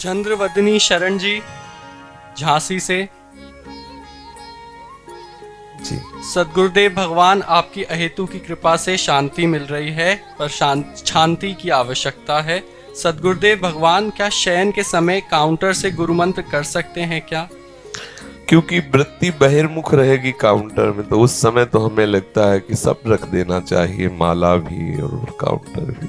चंद्रवदनी शरण जी, झांसी से। जी। सद्गुरुदेव भगवान, आपकी अहेतु की कृपा से शांति मिल रही है, पर शांति की आवश्यकता है। सद्गुरुदेव भगवान, क्या शयन के समय काउंटर से गुरु मंत्र कर सकते हैं क्या? क्योंकि वृत्ति बहिर्मुख रहेगी काउंटर में, तो उस समय तो हमें लगता है कि सब रख देना चाहिए, माला भी और काउंटर भी।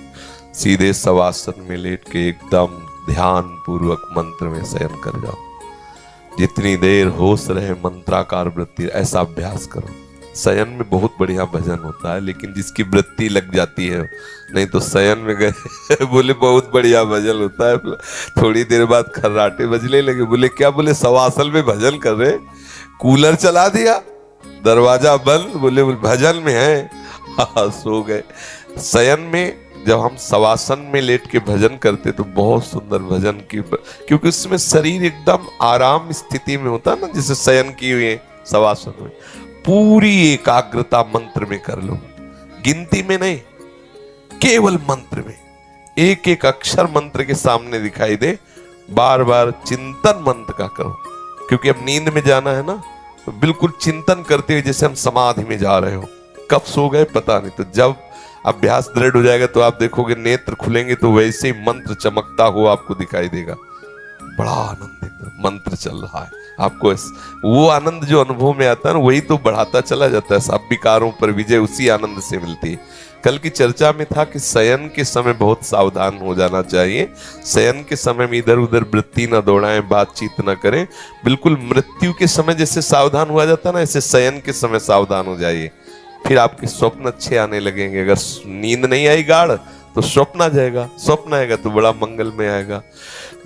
सीधे शवासन में लेट के एकदम ध्यान पूर्वक मंत्र में शयन कर जाओ। जितनी देर होश रहे मंत्राकार वृत्ति, ऐसा अभ्यास करो। शयन में बहुत बढ़िया भजन होता है, लेकिन जिसकी वृत्ति लग जाती है, नहीं तो शयन में गए बोले बहुत बढ़िया भजन होता है, थोड़ी देर बाद खर्राटे बजने लगे। बोले क्या? बोले शवासन में भजन कर रहे, कूलर चला दिया, दरवाजा बंद, बोले भजन में है। हाँ, सो गए। शयन में जब हम शवासन में लेट के भजन करते तो बहुत सुंदर भजन की, क्योंकि उसमें शरीर एकदम आराम स्थिति में होता है ना, जैसे शयन की हुई है शवासन में। पूरी एकाग्रता मंत्र में कर लो, गिनती में नहीं, केवल मंत्र में। एक एक अक्षर मंत्र के सामने दिखाई दे, बार बार चिंतन मंत्र का करो। क्योंकि अब नींद में जाना है ना, तो बिल्कुल चिंतन करते हुए जैसे हम समाधि में जा रहे हो। कब सो गए पता नहीं, तो जब अभ्यास दृढ़ हो जाएगा तो आप देखोगे नेत्र खुलेंगे तो वैसे ही मंत्र चमकता हुआ आपको दिखाई देगा। बड़ा आनंद, मंत्र चल रहा है आपको। वो आनंद जो अनुभव में आता है ना, वही तो बढ़ाता चला जाता है। सब विकारों पर विजय उसी आनंद से मिलती है। कल की चर्चा में था कि शयन के समय बहुत सावधान हो जाना चाहिए। शयन के समय में इधर उधर वृत्ति न दौड़ाएं, बातचीत न करें। बिल्कुल मृत्यु के समय जैसे सावधान हुआ जाता है ना, ऐसे शयन के समय सावधान हो जाइए। फिर आपके स्वप्न अच्छे आने लगेंगे। अगर नींद नहीं आई गाढ़ तो स्वप्न आ जाएगा, स्वप्न आएगा तो बड़ा मंगल में आएगा,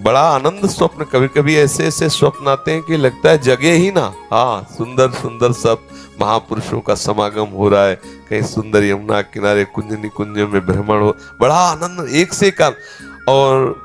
बड़ा आनंद स्वप्न। कभी कभी ऐसे ऐसे स्वप्न आते हैं कि लगता है जगे ही ना। हाँ, सुंदर सुंदर सब महापुरुषों का समागम हो रहा है, कहीं सुंदर यमुना किनारे कुंज निकुंज में भ्रमण हो, बड़ा आनंद एक से एक। और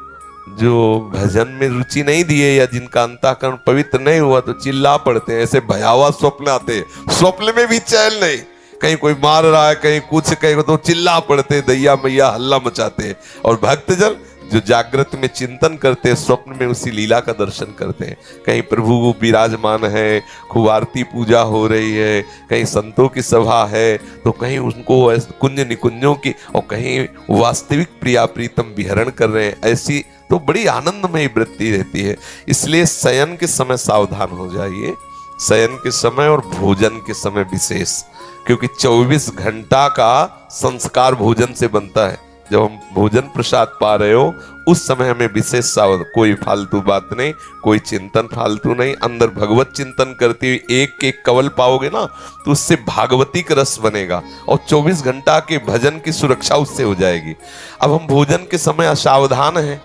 जो भजन में रुचि नहीं दिए या जिनका अंतःकरण पवित्र नहीं हुआ तो चिल्ला पड़ते हैं। ऐसे भयावह स्वप्न आते हैं, स्वप्न में भी चैन नहीं, कहीं कोई मार रहा है, कहीं कुछ, कहीं तो चिल्ला पड़ते, दैया मैया हल्ला मचाते हैं। और भक्तजन जो जागृत में चिंतन करते हैं, स्वप्न में उसी लीला का दर्शन करते हैं। कहीं प्रभु विराजमान है, खूब आरती पूजा हो रही है, कहीं संतों की सभा है, तो कहीं उनको कुंज निकुंजों की, और कहीं वास्तविक प्रिया प्रीतम विहरण कर रहे हैं। ऐसी तो बड़ी आनंदमयी वृत्ति रहती है। इसलिए शयन के समय सावधान हो जाइए, शयन के समय और भोजन के समय विशेष, क्योंकि 24 घंटा का संस्कार भोजन से बनता है। जब हम भोजन प्रसाद पा रहे हो उस समय हमें विशेष सावधान, कोई फालतू बात नहीं, कोई चिंतन फालतू नहीं। अंदर भगवत चिंतन करते हुए एक एक कवल पाओगे ना, तो उससे भागवतिक रस बनेगा और 24 घंटा के भजन की सुरक्षा उससे हो जाएगी। अब हम भोजन के समय असावधान हैं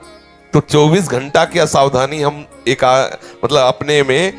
तो 24 घंटा की असावधानी हम एक मतलब अपने में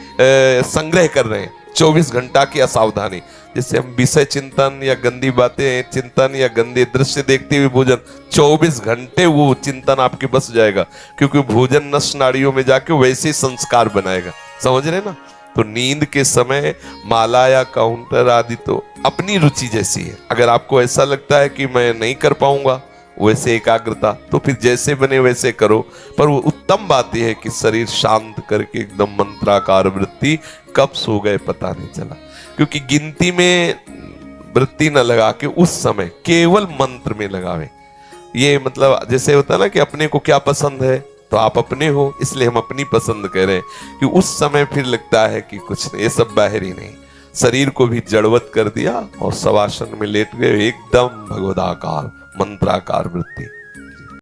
संग्रह कर रहे हैं। 24 घंटा की असावधानी, जैसे हम विषय चिंतन या गंदी बातें चिंतन या गंदे दृश्य देखते हुए भोजन, 24 घंटे वो चिंतन आपके बस जाएगा, क्योंकि भोजन नस नाड़ियों में जाके वैसे ही संस्कार बनाएगा। समझ रहे ना? तो नींद के समय माला या काउंटर आदि तो अपनी रुचि जैसी है। अगर आपको ऐसा लगता है कि मैं नहीं कर पाऊंगा वैसे एकाग्रता, तो फिर जैसे बने वैसे करो। पर वो उत्तम बात यह है कि शरीर शांत करके एकदम मंत्राकार वृत्ति, कब सो गए पता नहीं चला। क्योंकि गिनती में वृत्ति न लगा के उस समय केवल मंत्र में लगावे। ये मतलब जैसे होता है ना कि अपने को क्या पसंद है, तो आप अपने हो, इसलिए हम अपनी पसंद कह रहे हैं। कि उस समय फिर लगता है कि कुछ नहीं, ये सब बाहर ही नहीं। शरीर को भी जड़वत कर दिया और शवासन में लेट गए, एकदम भगवदाकार मंत्राकार वृत्ति।